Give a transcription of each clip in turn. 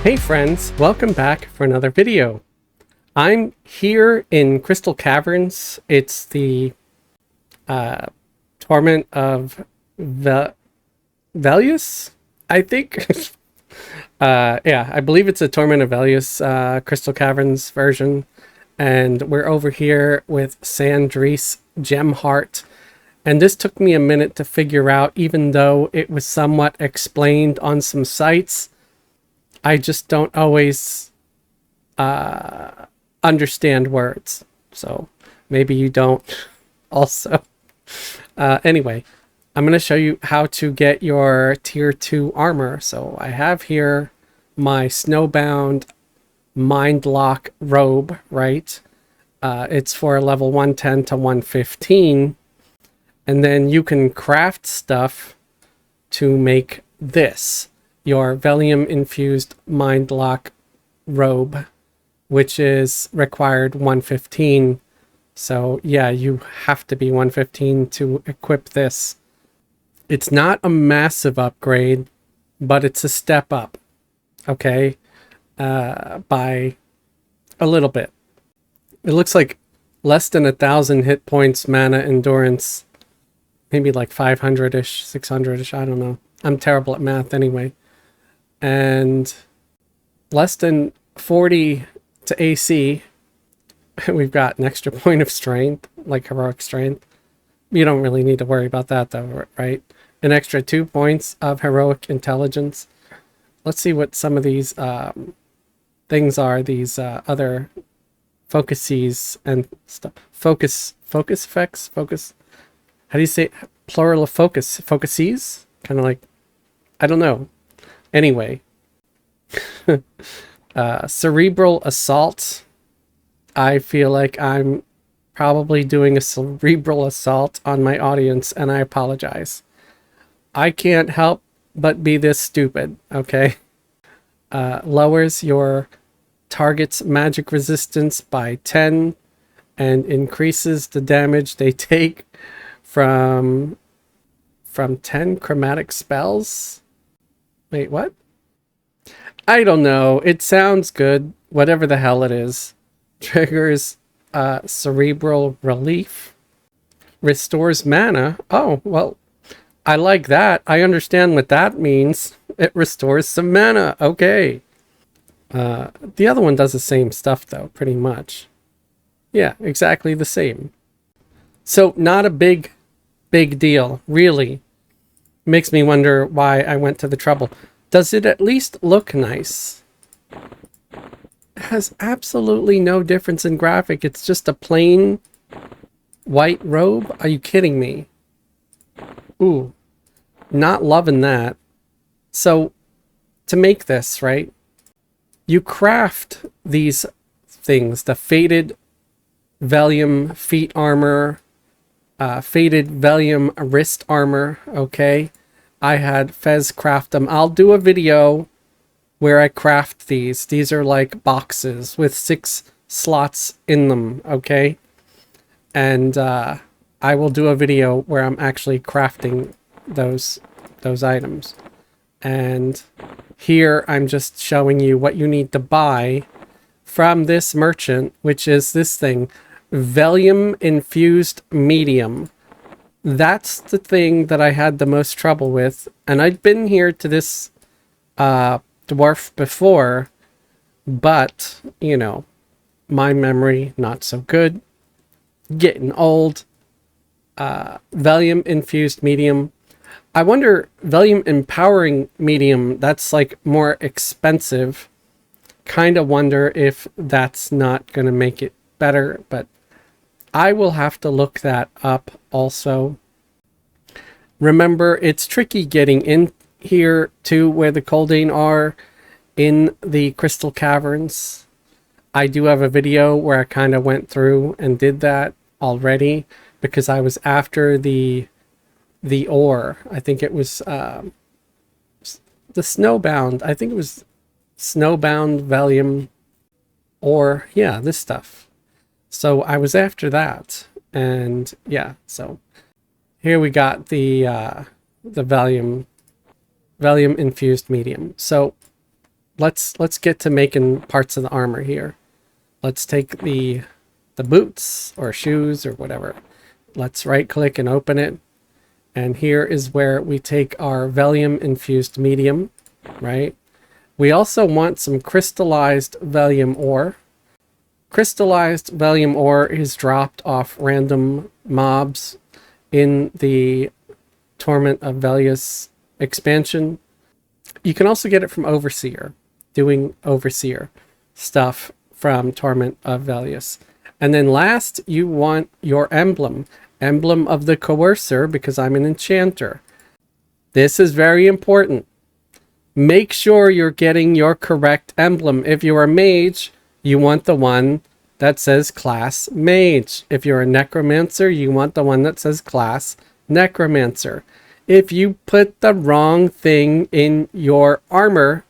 Hey friends, welcome back for another video. I'm here in Crystal Caverns. It's the Torment of Velius, I think. Yeah, I believe it's a Torment of Velius Crystal Caverns version. And we're over here with Sandreese Gemheart. And this took me a minute to figure out, even though it was somewhat explained on some sites. I just don't always understand words. So maybe you don't also. Anyway, I'm going to show you how to get your tier 2 armor. So I have here my Snowbound Mind Lock robe, right? It's for level 110 to 115. And then you can craft stuff to make this, your Velium Infused Mind Lock robe, which is required 115. So yeah, you have to be 115 to equip this. It's not a massive upgrade, but it's a step up, okay, by a little bit. It looks like less than 1,000 hit points, mana, endurance, maybe like 500-ish, 600-ish, I don't know. I'm terrible at math anyway. And less than 40 to AC. We've got an extra point of strength, like heroic strength. You don't really need to worry about that though, right? An extra 2 points of heroic intelligence. Let's see what some of these things are, these other focuses and stuff. Focus effects, how do you say plural of focuses? Kind of like, I don't know. Anyway, cerebral assault. I feel like I'm probably doing a cerebral assault on my audience, and I apologize. I can't help but be this stupid, okay? Lowers your target's magic resistance by 10 and increases the damage they take from 10 chromatic spells. Wait, what? I don't know. It sounds good. Whatever the hell it is. Triggers cerebral relief. Restores mana. Oh, well, I like that. I understand what that means. It restores some mana. Okay. The other one does the same stuff, though, pretty much. Yeah, exactly the same. So, not a big deal, really. Makes me wonder why I went to the trouble. Does it at least look nice? It has absolutely no difference in graphic. It's just a plain white robe. Are you kidding me? Ooh, not loving that. So, to make this, right, you craft these things. The faded Velium feet armor, faded Velium wrist armor, okay? I had Fez craft them. I'll do a video where I craft these. These are like boxes with 6 slots in them, okay? And I will do a video where I'm actually crafting those items. And here I'm just showing you what you need to buy from this merchant, which is this thing, Velium Infused Medium. That's the thing that I had the most trouble with. And I'd been here to this dwarf before, but, you know, my memory not so good. Getting old. Velium Infused Medium. I wonder, Velium Empowering Medium, that's like more expensive. Kind of wonder if that's not going to make it better, but I will have to look that up also. Remember, it's tricky getting in here to where the Coldane are in the Crystal Caverns. I do have a video where I kind of went through and did that already because I was after the ore. I think it was the Snowbound. I think it was Snowbound Velium ore. Yeah, this stuff. So I was after that, and yeah, so here we got the Velium Infused Medium. So let's get to making parts of the armor here. Let's take the boots or shoes or whatever. Let's right click and open it. And here is where we take our Velium Infused medium, right? We also want some crystallized Velium ore. Crystallized Velium ore is dropped off random mobs in the Torment of Velius expansion. You can also get it from Overseer, doing Overseer stuff from Torment of Velius. And then last, you want your emblem. Emblem of the Coercer, because I'm an enchanter. This is very important. Make sure you're getting your correct emblem. If you're a mage, you want the one that says class mage. If you're a necromancer, you want the one that says class necromancer. If you put the wrong thing in your armor,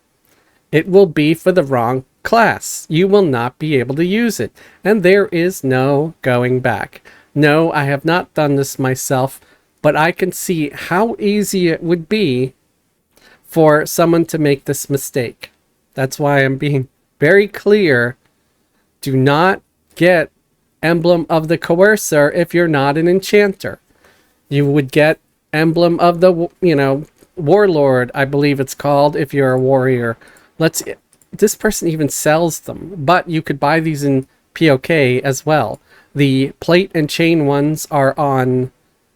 it will be for the wrong class. You will not be able to use it. And there is no going back. No, I have not done this myself, but I can see how easy it would be for someone to make this mistake. That's why I'm being very clear. Do not get Emblem of the Coercer if you're not an enchanter. You would get Emblem of the, Warlord, I believe it's called, if you're a warrior. This person even sells them, but you could buy these in POK as well. The plate and chain ones are on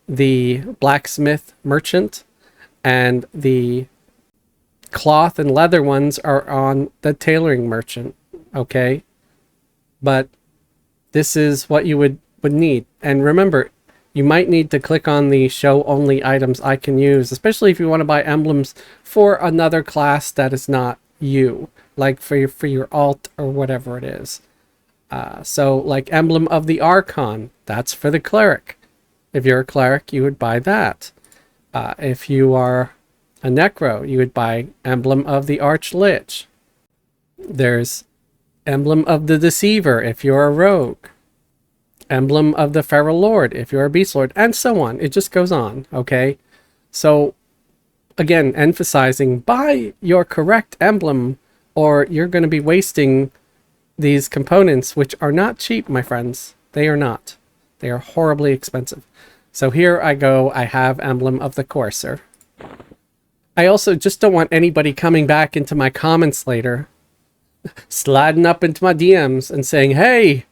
the blacksmith merchant, and the cloth and leather ones are on the tailoring merchant, okay? But this is what you would need. And remember, you might need to click on the show only items I can use, especially if you want to buy emblems for another class that is not you, like for your alt or whatever it is. So like Emblem of the Archon, that's for the cleric. If you're a cleric, you would buy that. If you are a necro, you would buy Emblem of the Archlich. There's Emblem of the Deceiver if you're a rogue. Emblem of the Feral Lord if you're a Beast Lord, and so on. It just goes on, okay? So, again, emphasizing, buy your correct emblem or you're going to be wasting these components, which are not cheap, my friends. They are not. They are horribly expensive. So here I go. I have Emblem of the Coercer. I also just don't want anybody coming back into my comments later, sliding up into my DMs and saying, hey,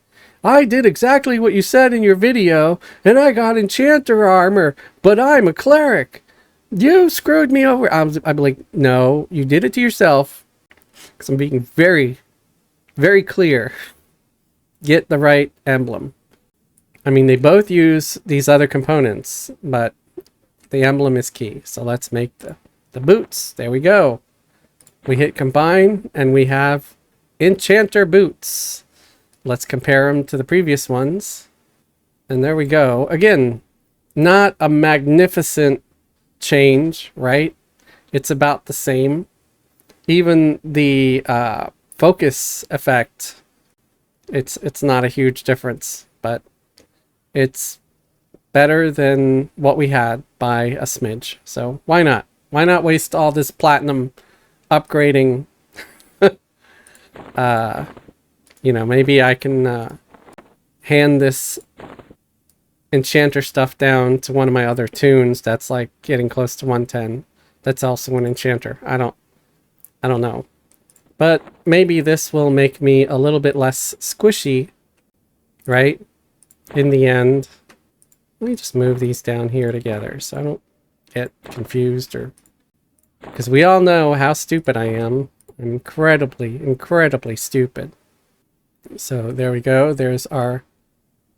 I did exactly what you said in your video, and I got enchanter armor, but I'm a cleric. You screwed me over. I'd be like, no, you did it to yourself. Because I'm being very, very clear. Get the right emblem. I mean, they both use these other components, but the emblem is key. So let's make the boots. There we go. We hit combine, and we have enchanter boots. Let's compare them to the previous ones. And there we go. Again, not a magnificent change, right? It's about the same. Even the focus effect, it's not a huge difference, but it's better than what we had by a smidge. So why not? Why not waste all this platinum upgrading? Maybe I can hand this enchanter stuff down to one of my other tunes that's like getting close to 110. That's also an enchanter. I don't know. But maybe this will make me a little bit less squishy, right? In the end. Let me just move these down here together so I don't get confused, or because we all know how stupid I am. I'm incredibly, incredibly stupid. So there we go. There's our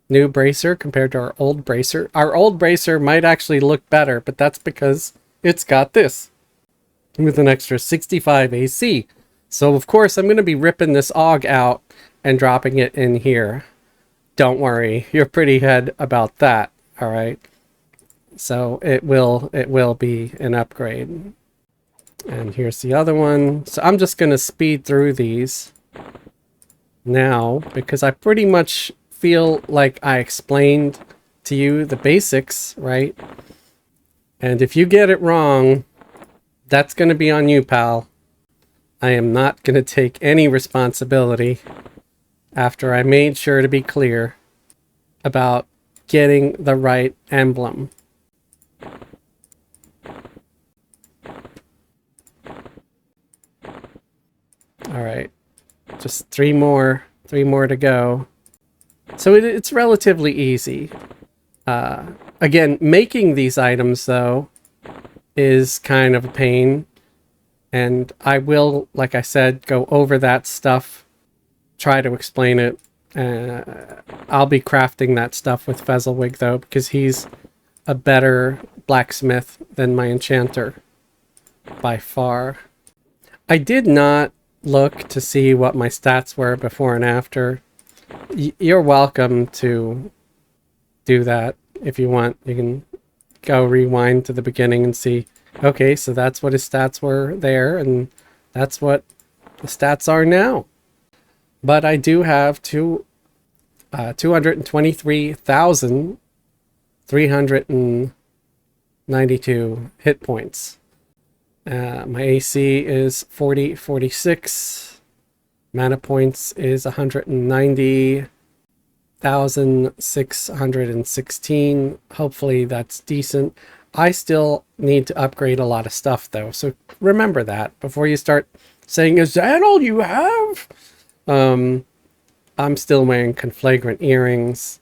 new bracer compared to our old bracer. Our old bracer might actually look better, but that's because it's got this with an extra 65 AC. So of course I'm going to be ripping this AUG out and dropping it in here. Don't worry, you're pretty head about that. All right. So it will be an upgrade. And here's the other one. So I'm just going to speed through these now because I pretty much feel like I explained to you the basics, right? And if you get it wrong, that's going to be on you, pal. I am not going to take any responsibility after I made sure to be clear about getting the right emblem. All right, just three more to go. So it's relatively easy. Again, making these items, though, is kind of a pain. And I will, like I said, go over that stuff, try to explain it. I'll be crafting that stuff with Fezzelwig, though, because he's a better blacksmith than my enchanter, by far. I did not look to see what my stats were before and after. You're welcome to do that if you want. You can go rewind to the beginning and see, okay, so that's what his stats were there, and that's what the stats are now. But I do have 223,392 hit points. My AC is 46. Mana points is 190,616. Hopefully that's decent. I still need to upgrade a lot of stuff, though, so remember that before you start saying, is that all you have? I'm still wearing conflagrant earrings.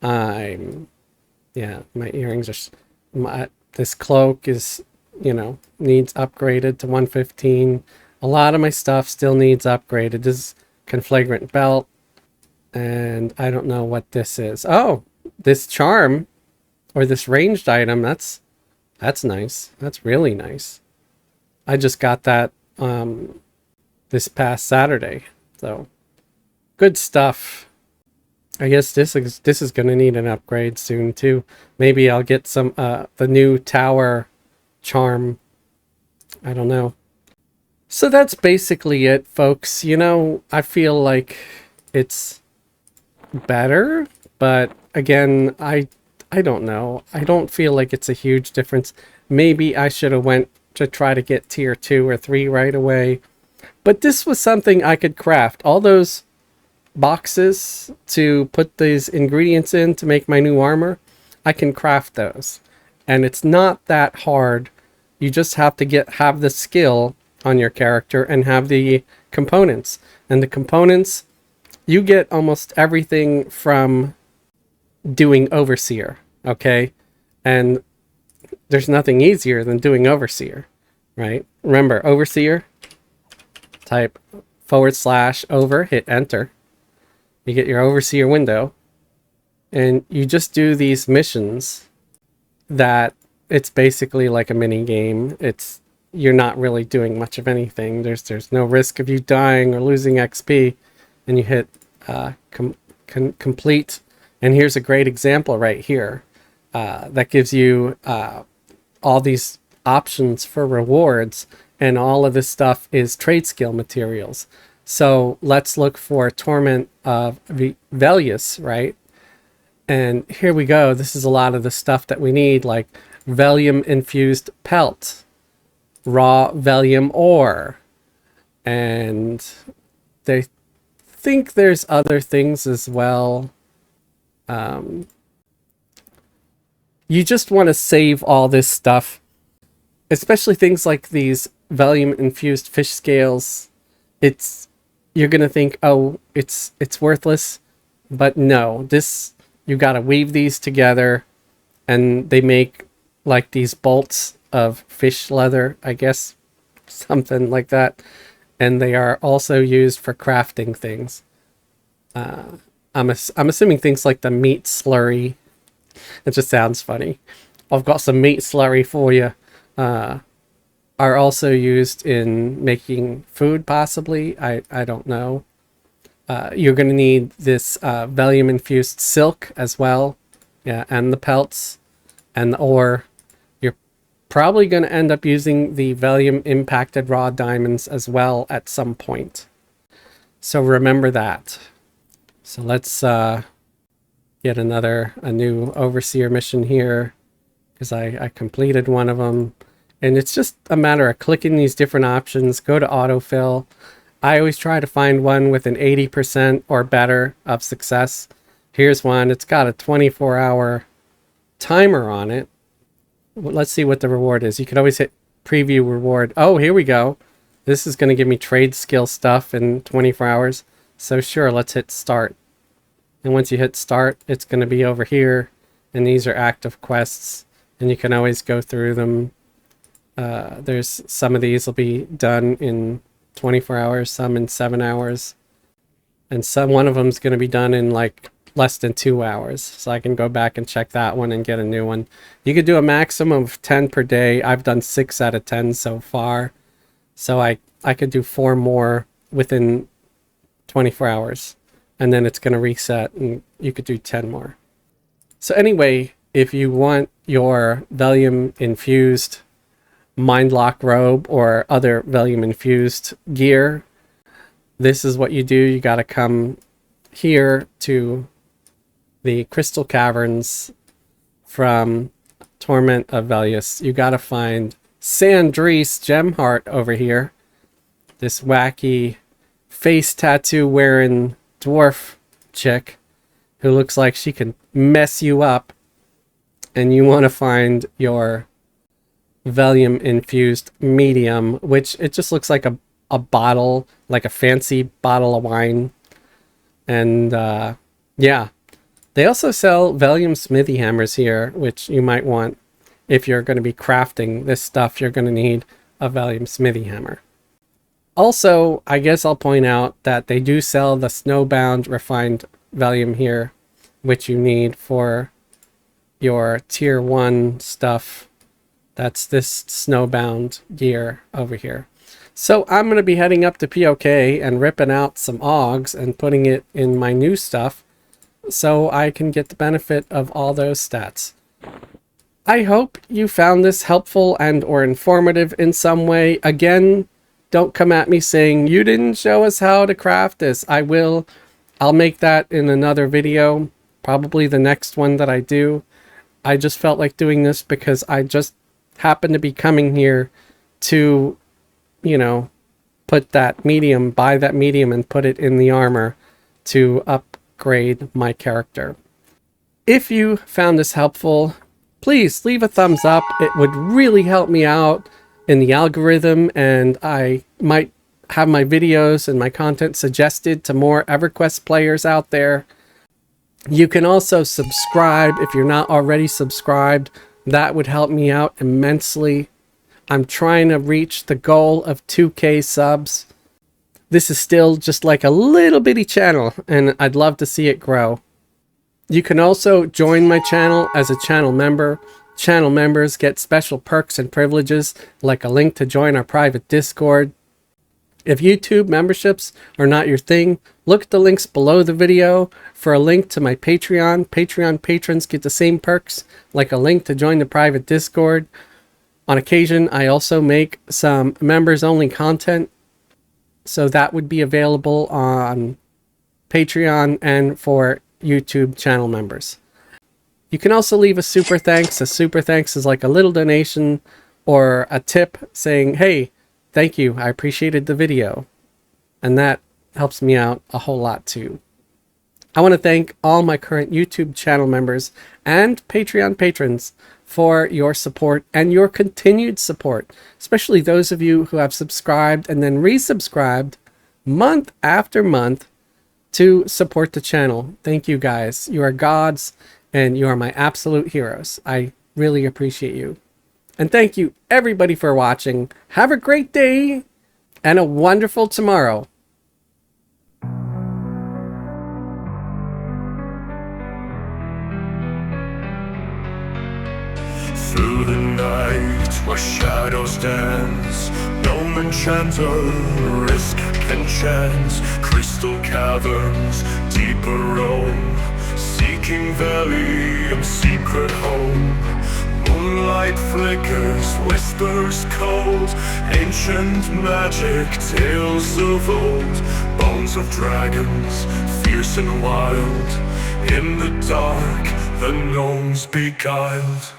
Yeah, my earrings are... this cloak is, needs upgraded to 115. A lot of my stuff still needs upgraded. This is conflagrant belt. And I don't know what this is. Oh, this charm, or this ranged item, that's nice. That's really nice. I just got that this past Saturday. So, good stuff. I guess this is going to need an upgrade soon too. Maybe I'll get some the new tower charm. I don't know. So that's basically it, folks. I feel like it's better, but again, I don't know. I don't feel like it's a huge difference. Maybe I should have went to try to get tier 2 or 3 right away. But this was something I could craft. All those boxes to put these ingredients in to make my new armor, I can craft those. And it's not that hard. You just have to have the skill on your character and have the components. And the components, you get almost everything from doing Overseer, okay? And there's nothing easier than doing Overseer, right? Remember, Overseer, type /over, hit enter. You get your Overseer window, and you just do these missions that it's basically like a mini game. You're not really doing much of anything. There's no risk of you dying or losing XP, and you hit complete. And here's a great example right here that gives you all these options for rewards, and all of this stuff is trade skill materials. So let's look for Torment of Velius, right? And here we go. This is a lot of the stuff that we need, like Velium Infused Pelt, Raw Velium Ore, and they think there's other things as well. You just want to save all this stuff, especially things like these Velium Infused fish scales. You're gonna think, oh, it's worthless, but no, you gotta weave these together, and they make like these bolts of fish leather, I guess, something like that, and they are also used for crafting things. I'm assuming things like the meat slurry. It just sounds funny. I've got some meat slurry for you. Are also used in making food, possibly. I don't know. You're going to need this Velium Infused Silk as well. Yeah, and the pelts and the ore. You're probably going to end up using the Velium Impacted Raw Diamonds as well at some point. So remember that. So let's get a new Overseer mission here, because I completed one of them. And it's just a matter of clicking these different options, go to autofill. I always try to find one with an 80% or better of success. Here's one. It's got a 24-hour timer on it. Well, let's see what the reward is. You can always hit preview reward. Oh, here we go. This is going to give me trade skill stuff in 24 hours. So sure, let's hit start. And once you hit start, it's going to be over here. And these are active quests. And you can always go through them. There's some of these will be done in 24 hours, some in 7 hours. And one of them is going to be done in like less than 2 hours. So I can go back and check that one and get a new one. You could do a maximum of 10 per day. I've done 6 out of 10 so far. So I could do 4 more within 24 hours. And then it's going to reset and you could do 10 more. So anyway, if you want your Velium Infused Mindlock robe or other Velium Infused gear, this is what you do. You got to come here to the Crystal Caverns from Torment of Velius. You got to find Sandrice Gemheart over here. This wacky face tattoo wearing dwarf chick who looks like she can mess you up. And you want to find your Velium Infused medium, which it just looks like a bottle, like a fancy bottle of wine. And yeah, they also sell Velium smithy hammers here, which you might want. If you're going to be crafting this stuff, you're going to need a Velium smithy hammer. Also, I guess I'll point out that they do sell the Snowbound refined Velium here, which you need for your tier 1 stuff. That's this Snowbound gear over here. So I'm going to be heading up to POK and ripping out some Augs and putting it in my new stuff so I can get the benefit of all those stats. I hope you found this helpful and or informative in some way. Again, don't come at me saying you didn't show us how to craft this. I will. I'll make that in another video, probably the next one that I do. I just felt like doing this because I just happened to be coming here to, you know, put that medium, buy that medium and put it in the armor to upgrade my character. If you found this helpful, please leave a thumbs up. It would really help me out in the algorithm, and I might have my videos and my content suggested to more Everquest players out there. You can also subscribe if you're not already subscribed. That would help me out immensely. I'm trying to reach the goal of 2K subs. This is still just like a little bitty channel, and I'd love to see it grow. You can also join my channel as a channel member. Channel members get special perks and privileges, like a link to join our private Discord. If YouTube memberships are not your thing, look at the links below the video for a link to my Patreon. Patreon patrons get the same perks, like a link to join the private Discord. On occasion, I also make some members-only content, so that would be available on Patreon and for YouTube channel members. You can also leave a super thanks. A super thanks is like a little donation or a tip saying, hey, thank you, I appreciated the video. And that helps me out a whole lot too. I want to thank all my current YouTube channel members and Patreon patrons for your support and your continued support, especially those of you who have subscribed and then resubscribed month after month to support the channel. Thank you guys. You are gods and you are my absolute heroes. I really appreciate you. And thank you everybody for watching. Have a great day and a wonderful tomorrow. Through the night where shadows dance, no enchanter risk can chance. Crystal caverns, deeper roam, seeking Velium's secret home. Moonlight flickers, whispers cold, ancient magic, tales of old. Bones of dragons, fierce and wild, in the dark, the gnomes beguiled.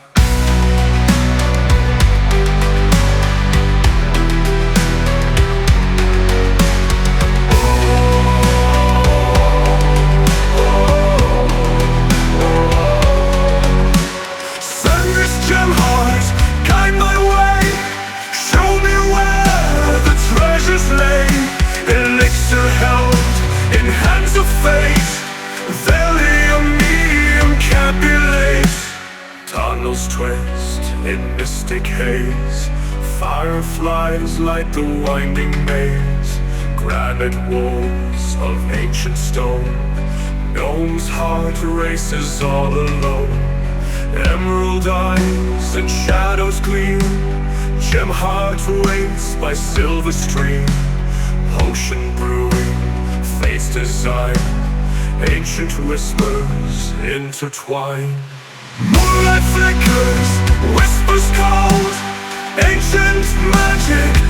in mystic haze. Fireflies light the winding maze. Granite walls of ancient stone. Gnome's heart races all alone. Emerald eyes and shadows gleam. Gem heart waits by silver stream. Potion brewing, face design. Ancient whispers intertwine. Moonlight flickers, whispers cold. Ancient magic